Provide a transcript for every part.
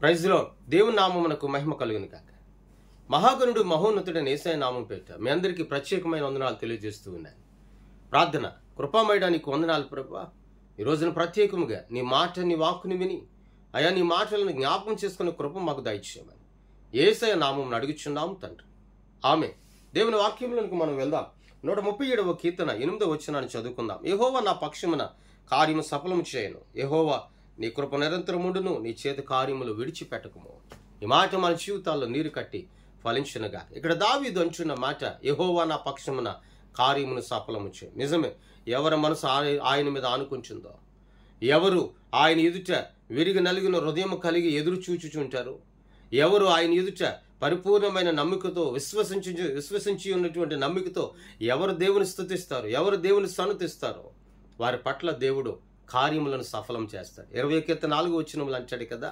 Praise lord. దేవుని నామమునకు మహిమ కలుగును గాక. మహాగణుడు మహోన్నతుడైన యేసయ్య నామం పేరిట మీ అందరికీ ప్రత్యేకమైన వందనాలు తెలియజేస్తూ ఉన్నాను. ప్రార్థన. కృపామయుడా నీకు వందనాలు ప్రభువా. ఈ రోజున ప్రత్యేకముగా నీ మాట నీ వాక్కుని విని అయా నీ మాటలను జ్ఞాపకం చేసుకునే కృప మాకు దయచేయమని యేసయ్య నామమును అడుగుచున్నాము తండ్రి. ఆమె. దేవుని వాక్యంలోనికి మనం వెళ్దాం. 137వ కీర్తన 8వ వచనాన్ని చదువుకుందాం. యెహోవా నా పక్షమున కార్యము సఫలము చేయను. యెహోవా నీ కృప నిరంతరముండును, నీ చేతి కార్యములు విడిచిపెట్టకము. ఈ మాట మన జీవితాల్లో నీరు కట్టి ఫలించునుగా. ఇక్కడ దావీదు అంటున్న మాట, యెహోవా నా పక్షమున కార్యమును సఫలము చేయ. నిజమే, ఎవరి మనసు ఆయన మీద ఆనుకుంటుందో, ఎవరు ఆయన ఎదుట విరిగి నలిగిన హృదయం కలిగి ఎదురు చూచుచుంటారు, ఎవరు ఆయన ఎదుట పరిపూర్ణమైన నమ్మికతో విశ్వసించి ఉన్నటువంటి నమ్మికతో ఎవరు దేవుని స్తుతిస్తారో, ఎవరు దేవుని సన్నుతిస్తారో వారి పట్ల దేవుడు కార్యములను సఫలం చేస్తాడు. 20:4 వచనములు అంటాడు కదా,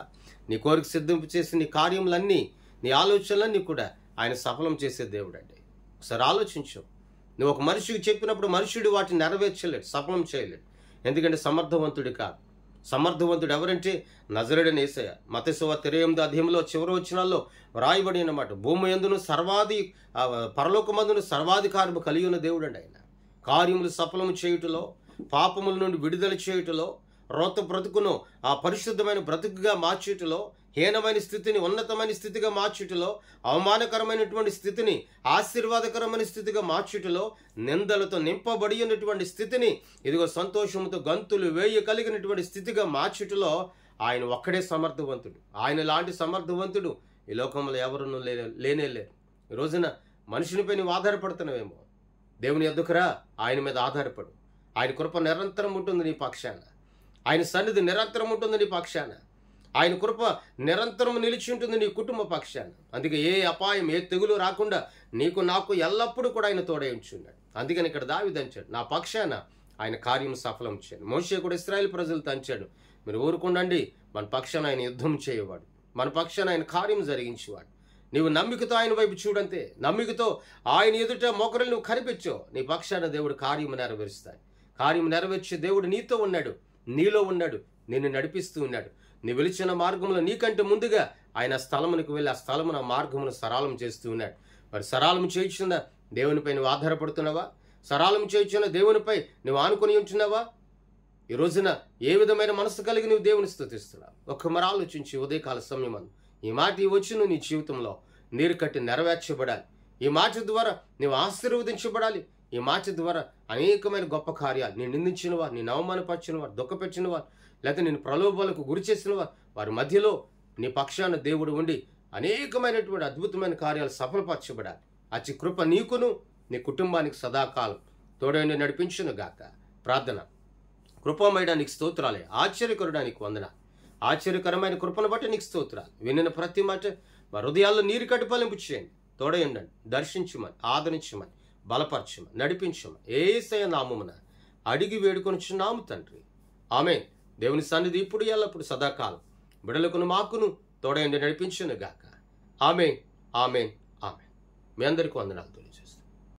నీ కోరిక సిద్ధింపు చేసి నీ కార్యములన్నీ నీ ఆలోచనలన్నీ కూడా ఆయన సఫలం చేసే దేవుడు అండి. ఒకసారి ఆలోచించు. నువ్వు ఒక మనిషికి చెప్పినప్పుడు మనుషుడు వాటిని నెరవేర్చలేడు, సఫలం చేయలేడు. ఎందుకంటే సమర్థవంతుడు కాదు. సమర్థవంతుడు ఎవరంటే నజరేయుడైన యేసయ్య. మత్తయి సువార్త 28వ చివరి వచనాల్లో వ్రాయబడి అన్నమాట, భూమి యందును పరలోకమందును సర్వాధికారము కలిగి ఉన్న దేవుడు అండి ఆయన. కార్యములు సఫలము చేయుటలో, పాపముల నుండి విడుదల చేయుటలో, రోత బ్రతుకును ఆ పరిశుద్ధమైన బ్రతుకుగా మార్చుటలో, హీనమైన స్థితిని ఉన్నతమైన స్థితిగా మార్చుటలో, అవమానకరమైనటువంటి స్థితిని ఆశీర్వాదకరమైన స్థితిగా మార్చుటలో, నిందలతో నింపబడి ఉన్నటువంటి స్థితిని ఇదిగో సంతోషంతో గంతులు వేయగలిగినటువంటి స్థితిగా మార్చుటలో ఆయన ఒక్కడే సమర్థవంతుడు. ఆయన లాంటి సమర్థవంతుడు ఈ లోకంలో ఎవరునూ లేనేలేరు. ఈ రోజున మనుషునిపై నువ్వు ఆధారపడుతున్నావేమో, దేవుని ఎద్దుకురా, ఆయన మీద ఆధారపడు. ఆయన కృప నిరంతరం ఉంటుంది నీ పక్షాన. ఆయన సన్నిధి నిరంతరం ఉంటుంది నీ పక్షాన. ఆయన కృప నిరంతరం నిలిచి ఉంటుంది నీ కుటుంబ పక్షాన. అందుకే ఏ అపాయం, ఏ తెగులు రాకుండా నీకు నాకు ఎల్లప్పుడూ కూడా ఆయన తోడై ఉంచున్నాడు. అందుకని ఇక్కడ దావీదు అంచాడు, నా పక్షాన ఆయన కార్యం సఫలం చేయను. మోషే కూడా ఇశ్రాయేలు ప్రజలతో అంచాడు, మీరు ఊరుకుండండి, మన పక్షాన ఆయన యుద్ధం చేయవాడు, మన పక్షాన ఆయన కార్యం జరిగించేవాడు. నీవు నమ్మికతో ఆయన వైపు చూడంతే, నమ్మికతో ఆయన ఎదుట మోకరులు నువ్వు కనిపించో, నీ పక్షాన దేవుడు కార్యము నెరవేరుస్తాడు. కార్యం నెరవేర్చే దేవుడు నీతో ఉన్నాడు, నీలో ఉన్నాడు, నిన్ను నడిపిస్తూ ఉన్నాడు. నీ వెలిచిన మార్గంలో నీకంటే ముందుగా ఆయన స్థలమునికి వెళ్ళి ఆ స్థలమున మార్గమును సరళం చేస్తూ ఉన్నాడు. మరి సరళం చేయించిన దేవునిపై నువ్వు ఆధారపడుతున్నావా? సరళం చేయించిన దేవునిపై నువ్వు ఆనుకొని ఉంటున్నావా? ఈ రోజున ఏ విధమైన మనసు కలిగి నువ్వు దేవుని స్తుతిస్తున్నావు? మరి ఆలోచించి ఉదయకాల సమయం ఈ మాట వచ్చి నువ్వు నీ జీవితంలో నీరు కట్టి నెరవేర్చబడాలి. ఈ మాట ద్వారా నువ్వు ఆశీర్వదించబడాలి. ఈ మాట ద్వారా అనేకమైన గొప్ప కార్యాలు, నేను నిందించిన వారు, నేను అవమానపరిచిన వారు, దుఃఖపెట్టిన వారు, లేకపోతే నేను ప్రలోభాలకు గురి చేసిన వారి మధ్యలో నీ పక్షాన దేవుడు ఉండి అనేకమైనటువంటి అద్భుతమైన కార్యాలు సఫలపరచబడాలి. అతి కృప నీకును నీ కుటుంబానికి సదాకాలం తోడైన నడిపించును గాక. ప్రార్థన. కృపమయుడా నీకు స్తోత్రాలే, ఆశ్చర్యకరుడా నీకు వందనాలు. ఆశ్చర్యకరమైన కృపను బట్టి నీకు స్తోత్రాలు. వినిన ప్రతి మాట మా హృదయాల్లో నీరు కట్టి ఫలింపు చేయండి. తోడై ఉండండి, దర్శించమని, ఆదరించమని, బలపరచమని, నడిపించమని యేసయ్య నామమున అడిగి వేడుకొనుచున్నాము తండ్రి. ఆమేన్. దేవుని సన్నిధి ఇప్పుడు ఎల్లప్పుడు సదాకాలం బిడలకును మాకును తోడైండి నడిపించును గాక. ఆమేన్, ఆమేన్, ఆమేన్. మీ అందరికీ వందనాలు తెలియజేస్తాను.